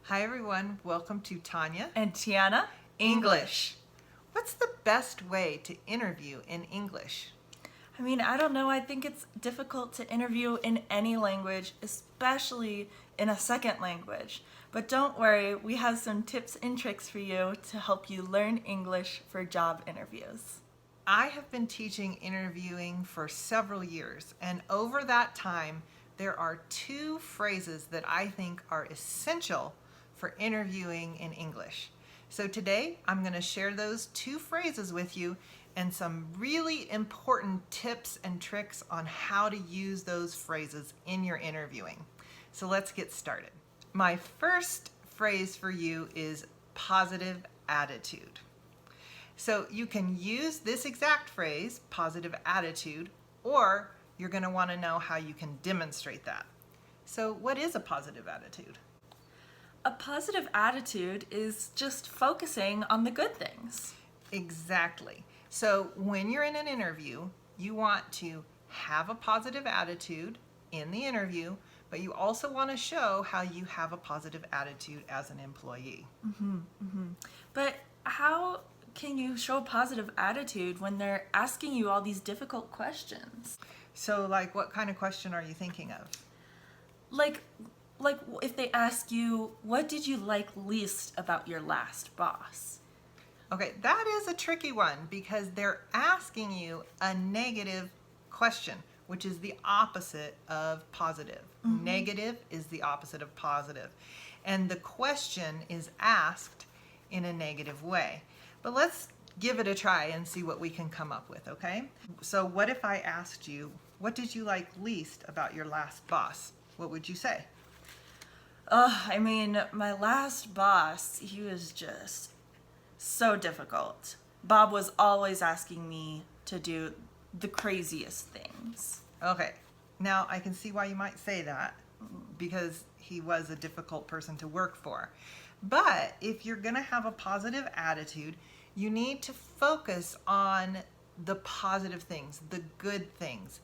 Hi everyone, welcome to Tanya And Tiana, English. What's the best way to interview in English? I don't know. I think it's difficult to interview in any language, especially in a second language. But don't worry, we have some tips and tricks for you to help you learn English for job interviews. I have been teaching interviewing for several years, and over that time, there are two phrases that I think are essential for interviewing in English. So today, I'm going to share those two phrases with you and some really important tips and tricks on how to use those phrases in your interviewing. So let's get started. My first phrase for you is positive attitude. So you can use this exact phrase, positive attitude, or you're going to want to know how you can demonstrate that. So what is a positive attitude? A positive attitude is just focusing on the good things. Exactly. So when you're in an interview, you want to have a positive attitude in the interview, but you also want to show how you have a positive attitude as an employee. But how can you show a positive attitude when they're asking you all these difficult questions? So like what kind of question are you thinking of? Like if they ask you, what did you like least about your last boss? Okay, that is a tricky one because they're asking you a negative question, which is the opposite of positive. Negative is the opposite of positive. And the question is asked in a negative way. But let's give it a try and see what we can come up with, okay? So what if I asked you, what did you like least about your last boss? What would you say? My last boss, he was just so difficult. Bob was always asking me to do the craziest things. Okay, now I can see why you might say that because he was a difficult person to work for. But if you're going to have a positive attitude, you need to focus on the positive things, the good things.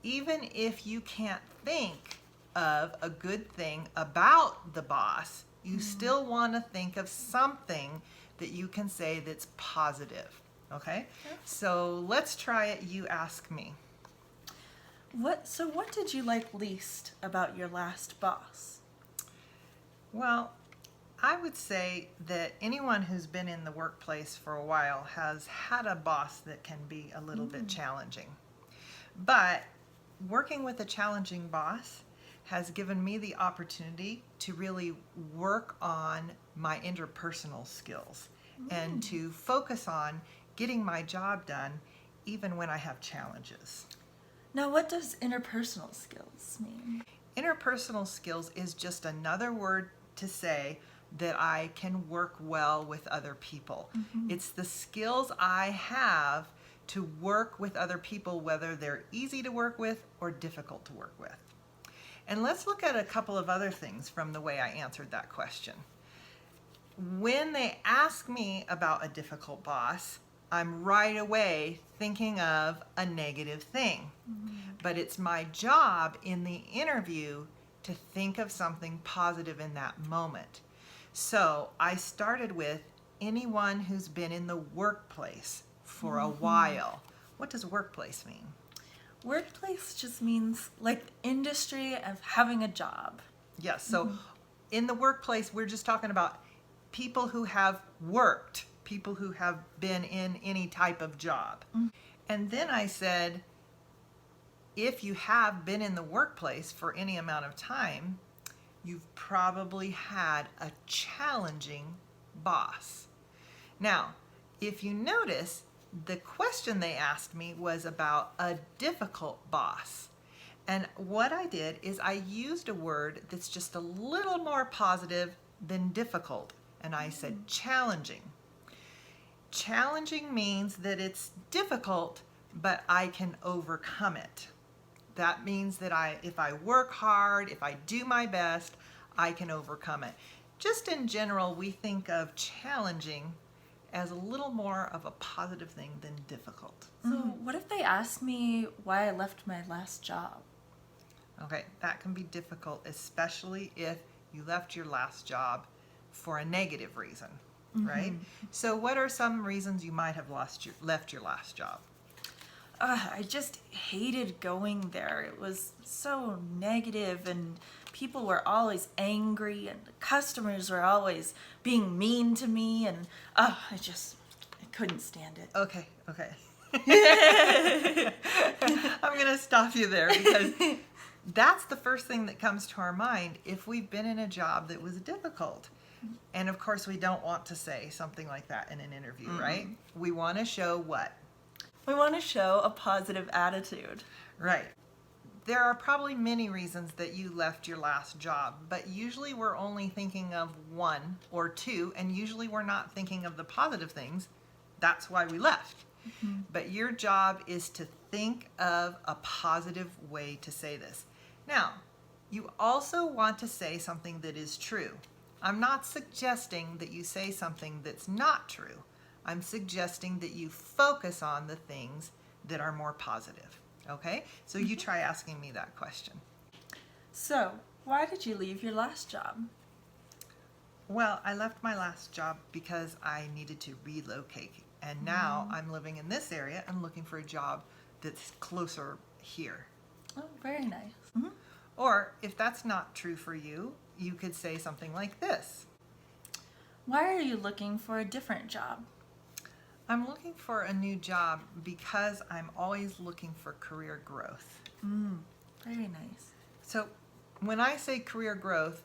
Even if you can't think of a good thing about the boss, you still want to think of something that you can say that's positive. Okay? So let's try it. You ask me. What did you like least about your last boss? Well, I would say that anyone who's been in the workplace for a while has had a boss that can be a little bit challenging. But working with a challenging boss has given me the opportunity to really work on my interpersonal skills and to focus on getting my job done even when I have challenges. Now, what does interpersonal skills mean? Interpersonal skills is just another word to say that I can work well with other people. It's the skills I have to work with other people, whether they're easy to work with or difficult to work with. And let's look at a couple of other things from the way I answered that question. When they ask me about a difficult boss, I'm right away thinking of a negative thing. But it's my job in the interview to think of something positive in that moment. So I started with anyone who's been in the workplace for a while. What does workplace mean? Workplace just means like the industry of having a job. Yes, so in the workplace, we're just talking about people who have worked, people who have been in any type of job. And then I said, if you have been in the workplace for any amount of time, you've probably had a challenging boss. Now, if you notice, the question they asked me was about a difficult boss. And what I did is I used a word that's just a little more positive than difficult. And I said challenging. Challenging means that it's difficult, but I can overcome it. That means that if I work hard, if I do my best, I can overcome it. Just in general, we think of challenging as a little more of a positive thing than difficult. So what if they ask me why I left my last job? Okay, that can be difficult, especially if You left your last job for a negative reason, right? So what are some reasons you might have left your last job? I just hated going there. It was so negative, and people were always angry, and the customers were always being mean to me, and I couldn't stand it. Okay. I'm going to stop you there because that's the first thing that comes to our mind if we've been in a job that was difficult. And of course, we don't want to say something like that in an interview, right? We want to show what? We want to show a positive attitude. Right. There are probably many reasons that you left your last job, but usually we're only thinking of one or two, and usually we're not thinking of the positive things. That's why we left. But your job is to think of a positive way to say this. Now, you also want to say something that is true. I'm not suggesting that you say something that's not true. I'm suggesting that you focus on the things that are more positive. Okay? So you try asking me that question. So, why did you leave your last job? Well, I left my last job because I needed to relocate. And now I'm living in this area and looking for a job that's closer here. Oh, very nice. Or if that's not true for you, you could say something like this. Why are you looking for a different job? I'm looking for a new job because I'm always looking for career growth. Very nice. So when I say career growth,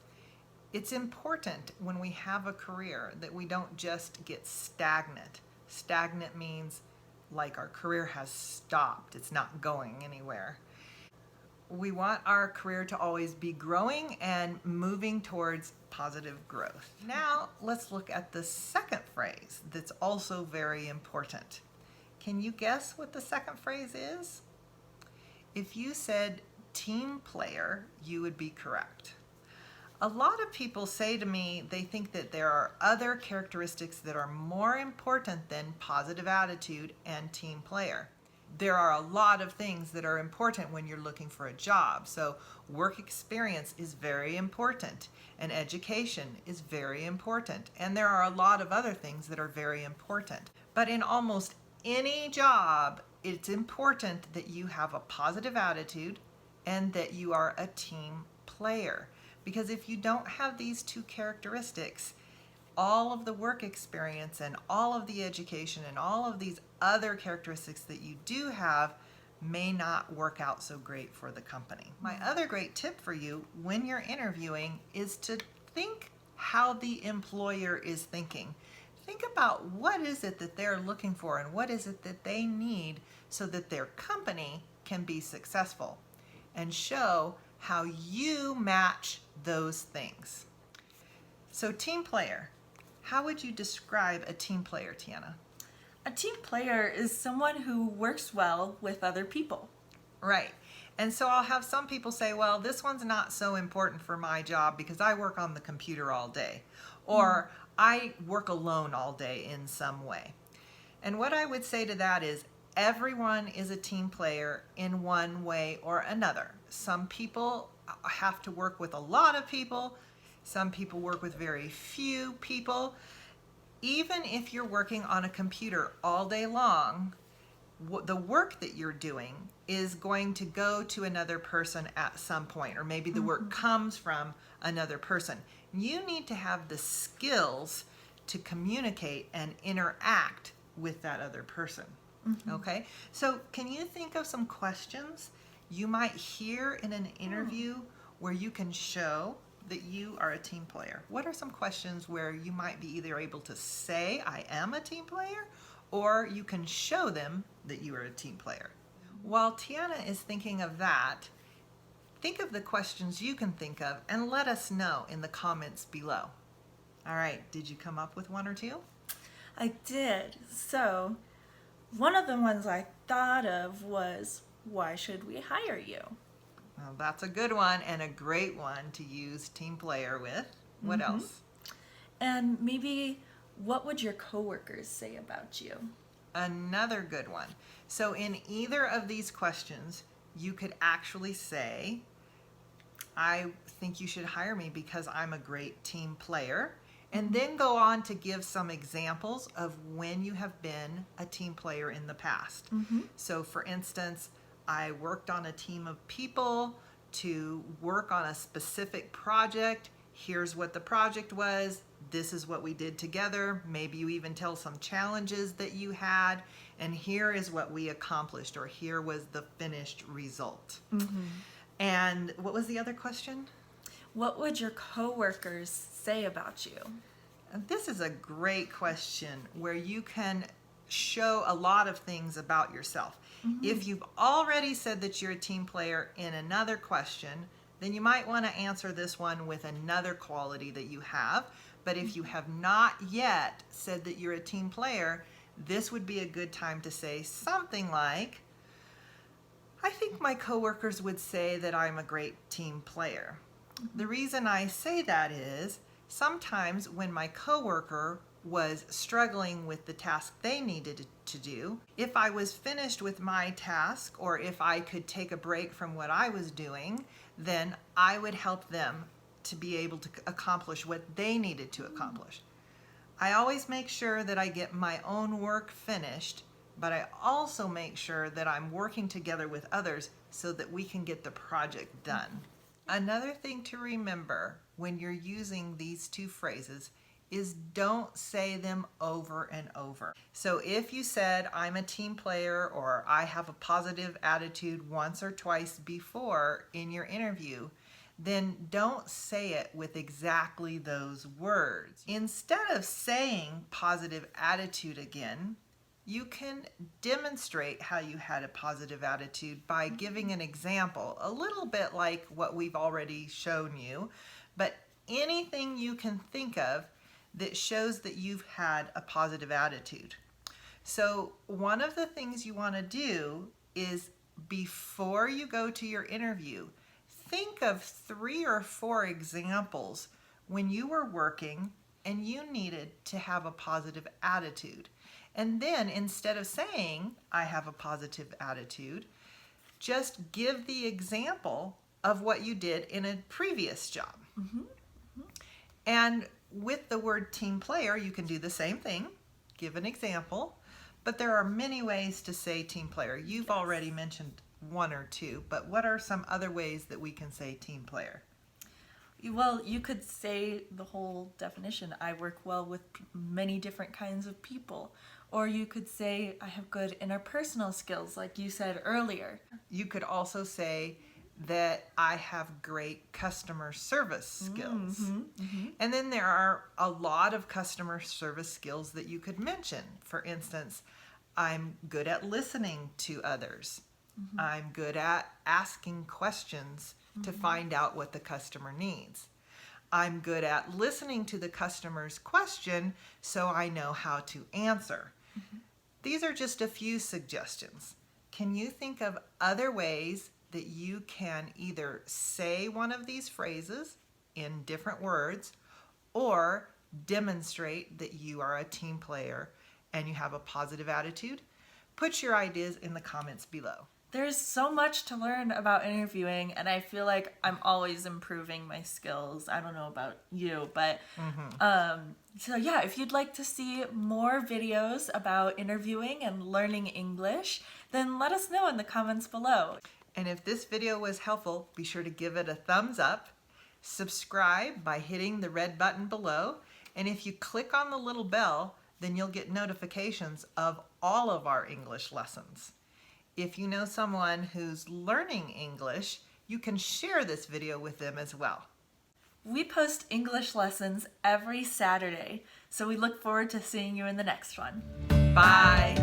it's important when we have a career that we don't just get stagnant. Stagnant means like our career has stopped. It's not going anywhere. We want our career to always be growing and moving towards positive growth. Now, let's look at the second phrase that's also very important. Can you guess what the second phrase is? If you said team player, you would be correct. A lot of people say to me they think that there are other characteristics that are more important than positive attitude and team player. There are a lot of things that are important when you're looking for a job. So work experience is very important, and education is very important, and there are a lot of other things that are very important. But in almost any job, it's important that you have a positive attitude and that you are a team player. Because if you don't have these two characteristics, all of the work experience and all of the education and all of these other characteristics that you do have may not work out so great for the company. My other great tip for you when you're interviewing is to think how the employer is thinking. Think about what is it that they're looking for and what is it that they need so that their company can be successful, and show how you match those things. So team player. How would you describe a team player, Tiana? A team player is someone who works well with other people. Right. And so I'll have some people say, well, this one's not so important for my job because I work on the computer all day. Or I work alone all day in some way. And what I would say to that is everyone is a team player in one way or another. Some people have to work with a lot of people. Some people work with very few people. Even if you're working on a computer all day long, the work that you're doing is going to go to another person at some point, or maybe the work comes from another person. You need to have the skills to communicate and interact with that other person. Okay? So can you think of some questions you might hear in an interview where you can show that you are a team player? What are some questions where you might be either able to say, I am a team player, or you can show them that you are a team player? While Tiana is thinking of that, think of the questions you can think of and let us know in the comments below. All right, did you come up with one or two? I did. So, one of the ones I thought of was, why should we hire you? Well, that's a good one and a great one to use team player with. What else? And maybe, what would your coworkers say about you? Another good one. So in either of these questions, you could actually say, I think you should hire me because I'm a great team player. And then go on to give some examples of when you have been a team player in the past. So for instance, I worked on a team of people to work on a specific project. Here's what the project was. This is what we did together. Maybe you even tell some challenges that you had. And here is what we accomplished, or here was the finished result. And what was the other question? What would your coworkers say about you? This is a great question where you can show a lot of things about yourself. If you've already said that you're a team player in another question, then you might want to answer this one with another quality that you have. But if you have not yet said that you're a team player, this would be a good time to say something like, I think my coworkers would say that I'm a great team player. The reason I say that is sometimes when my coworker was struggling with the task they needed to do, if I was finished with my task or if I could take a break from what I was doing, then I would help them to be able to accomplish what they needed to accomplish. I always make sure that I get my own work finished, but I also make sure that I'm working together with others so that we can get the project done. Another thing to remember when you're using these two phrases is don't say them over and over. So if you said, I'm a team player, or I have a positive attitude once or twice before in your interview, then don't say it with exactly those words. Instead of saying positive attitude again, you can demonstrate how you had a positive attitude by giving an example, a little bit like what we've already shown you, but anything you can think of that shows that you've had a positive attitude. So one of the things you want to do is before you go to your interview, think of 3 or 4 examples when you were working and you needed to have a positive attitude. And then instead of saying, I have a positive attitude, just give the example of what you did in a previous job. And with the word team player, you can do the same thing, give an example, but there are many ways to say team player. You've already mentioned 1 or 2, but what are some other ways that we can say team player? Well, you could say the whole definition. I work well with many different kinds of people. Or you could say I have good interpersonal skills, like you said earlier. You could also say that I have great customer service skills. And then there are a lot of customer service skills that you could mention. For instance, I'm good at listening to others. I'm good at asking questions to find out what the customer needs. I'm good at listening to the customer's question so I know how to answer. These are just a few suggestions. Can you think of other ways that you can either say one of these phrases in different words or demonstrate that you are a team player and you have a positive attitude? Put your ideas in the comments below. There's so much to learn about interviewing, and I feel like I'm always improving my skills. I don't know about you, but so yeah, if you'd like to see more videos about interviewing and learning English, then let us know in the comments below. And if this video was helpful, be sure to give it a thumbs up, subscribe by hitting the red button below, and if you click on the little bell, then you'll get notifications of all of our English lessons. If you know someone who's learning English, you can share this video with them as well. We post English lessons every Saturday, so we look forward to seeing you in the next one. Bye!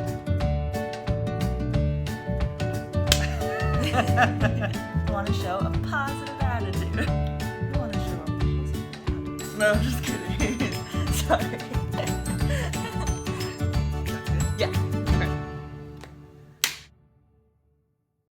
You want to show a positive attitude. You want to show a positive attitude. No, I'm just kidding. Sorry.